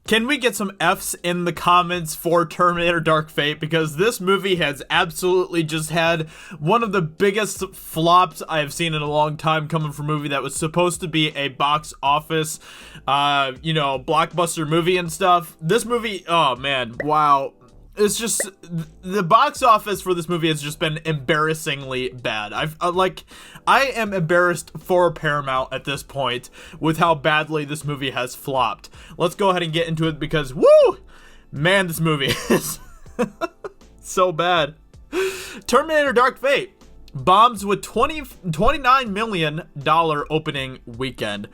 Can we get some F's in the comments for Terminator Dark Fate? Because this movie has absolutely just had one of the biggest flops I've seen in a long time coming from a movie that was supposed to be a box office, blockbuster movie and stuff. This movie, oh man, wow. It's just, the box office for this movie has just been embarrassingly bad. I am embarrassed for Paramount at this point with how badly this movie has flopped. Let's go ahead and get into it because, woo! Man, this movie is so bad. Terminator Dark Fate bombs with $29 million opening weekend.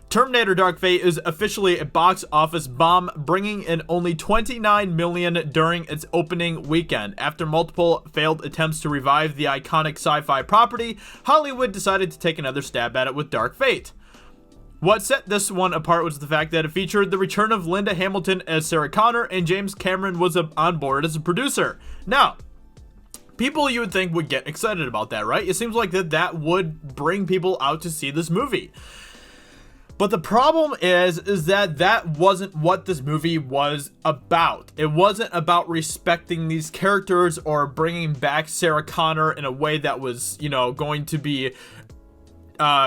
Terminator Dark Fate is officially a box office bomb, bringing in only $29 million during its opening weekend. After multiple failed attempts to revive the iconic sci-fi property, Hollywood decided to take another stab at it with Dark Fate. What set this one apart was the fact that it featured the return of Linda Hamilton as Sarah Connor, and James Cameron was on board as a producer. Now, people you would think would get excited about that, right? It seems like that would bring people out to see this movie. But the problem is that wasn't what this movie was about. It wasn't about respecting these characters or bringing back Sarah Connor in a way that was, going to be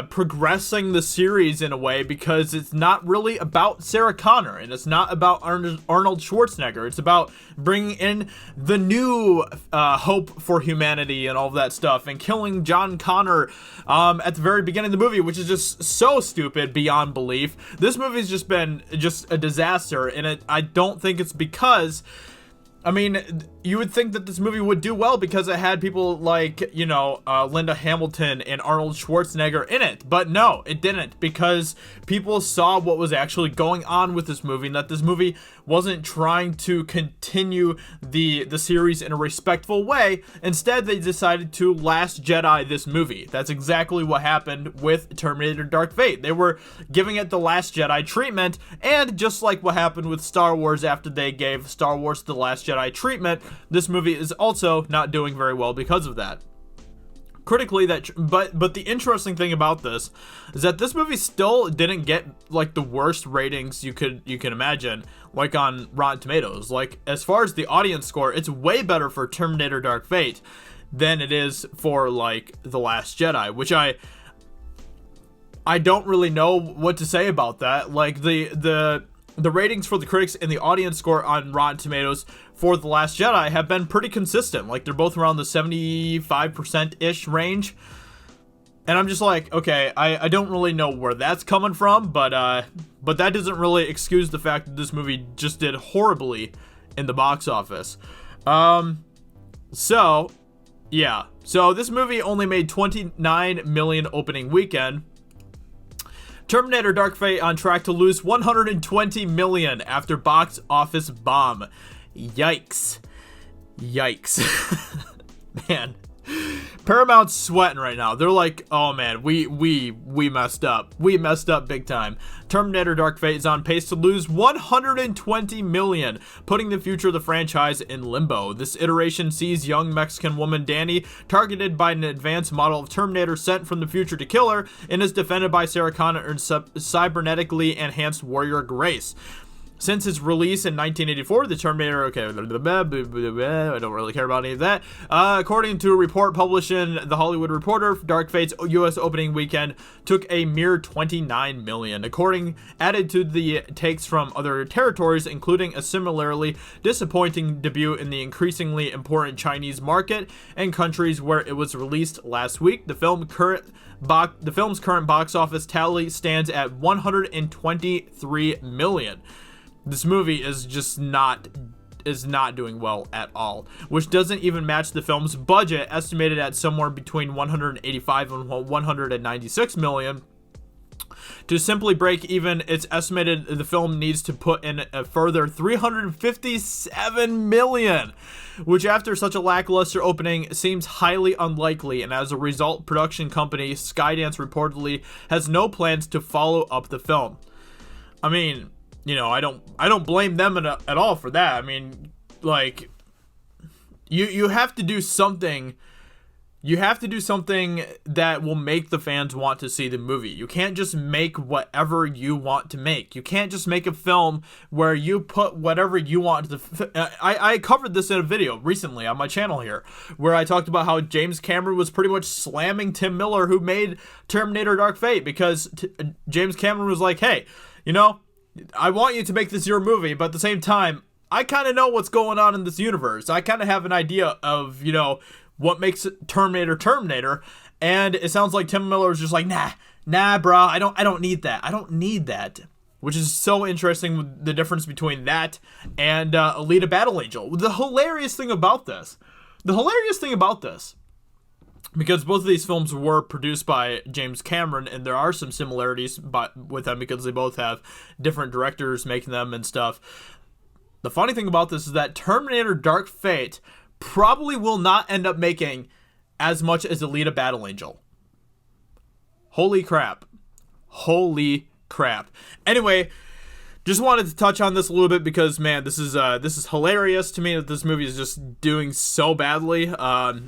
progressing the series in a way, because it's not really about Sarah Connor and it's not about Arnold Schwarzenegger. It's about bringing in the new hope for humanity and all of that stuff, and killing John Connor at the very beginning of the movie, which is just so stupid beyond belief. This movie's just been a disaster, and I don't think it's because, you would think that this movie would do well because it had people like, Linda Hamilton and Arnold Schwarzenegger in it. But no, it didn't, because people saw what was actually going on with this movie, and that this movie wasn't trying to continue the series in a respectful way. Instead, they decided to Last Jedi this movie. That's exactly what happened with Terminator Dark Fate. They were giving it the Last Jedi treatment, and just like what happened with Star Wars after they gave Star Wars the Last Jedi treatment, this movie is also not doing very well because of that. Critically, but the interesting thing about this is that this movie still didn't get like the worst ratings you can imagine, like on Rotten Tomatoes. Like, as far as the audience score, it's way better for Terminator Dark Fate than it is for like The Last Jedi, which I don't really know what to say about that. Like, the ratings for the critics and the audience score on Rotten Tomatoes for The Last Jedi have been pretty consistent. Like, they're both around the 75%-ish range. And I'm just like, okay, I don't really know where that's coming from, but that doesn't really excuse the fact that this movie just did horribly in the box office. So this movie only made $29 million opening weekend. Terminator Dark Fate on track to lose $120 million after box office bomb. Yikes. Man. Paramount's sweating right now. They're like, oh man, we messed up. We messed up big time. Terminator Dark Fate is on pace to lose $120 million, putting the future of the franchise in limbo. This iteration sees young Mexican woman Dani targeted by an advanced model of Terminator sent from the future to kill her, and is defended by Sarah Connor's cybernetically enhanced warrior Grace. Since its release in 1984, the Terminator, I don't really care about any of that. According to a report published in The Hollywood Reporter, Dark Fate's U.S. opening weekend took a mere $29 million. Added to the takes from other territories, including a similarly disappointing debut in the increasingly important Chinese market and countries where it was released last week. The film's current box office tally stands at $123 million. This movie is just not doing well at all, which doesn't even match the film's budget, estimated at somewhere between $185 and $196 million. To simply break even, it's estimated the film needs to put in a further $357 million, which after such a lackluster opening seems highly unlikely, and as a result, production company Skydance reportedly has no plans to follow up the film. I mean, I don't blame them at all for that. I mean, like, you have to do something You have to do something that will make the fans want to see the movie. You can't just make whatever you want to make. You can't just make a film where you put whatever you want to I covered this in a video recently on my channel here, where I talked about how James Cameron was pretty much slamming Tim Miller, who made Terminator Dark Fate, because James Cameron was like, hey, you know, I want you to make this your movie, but at the same time, I kind of know what's going on in this universe. I kind of have an idea of, you know, what makes Terminator Terminator, and it sounds like Tim Miller was just like, nah, bro, I don't need that, which is so interesting with the difference between that and Alita Battle Angel. The hilarious thing about this, because both of these films were produced by James Cameron, and there are some similarities with them because they both have different directors making them and stuff. The funny thing about this is that Terminator Dark Fate probably will not end up making as much as Alita Battle Angel. Holy crap. Anyway, just wanted to touch on this a little bit because, man, this is hilarious to me that this movie is just doing so badly. I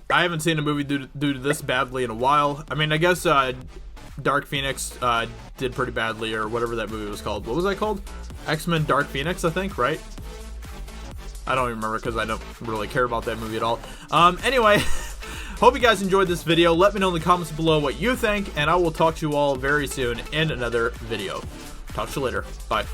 haven't seen a movie do this badly in a while. I mean, I guess Dark Phoenix did pretty badly, or whatever that movie was called. What was that called? X-Men Dark Phoenix, I think, right? I don't even remember because I don't really care about that movie at all. Anyway, hope you guys enjoyed this video. Let me know in the comments below what you think, and I will talk to you all very soon in another video. Talk to you later. Bye.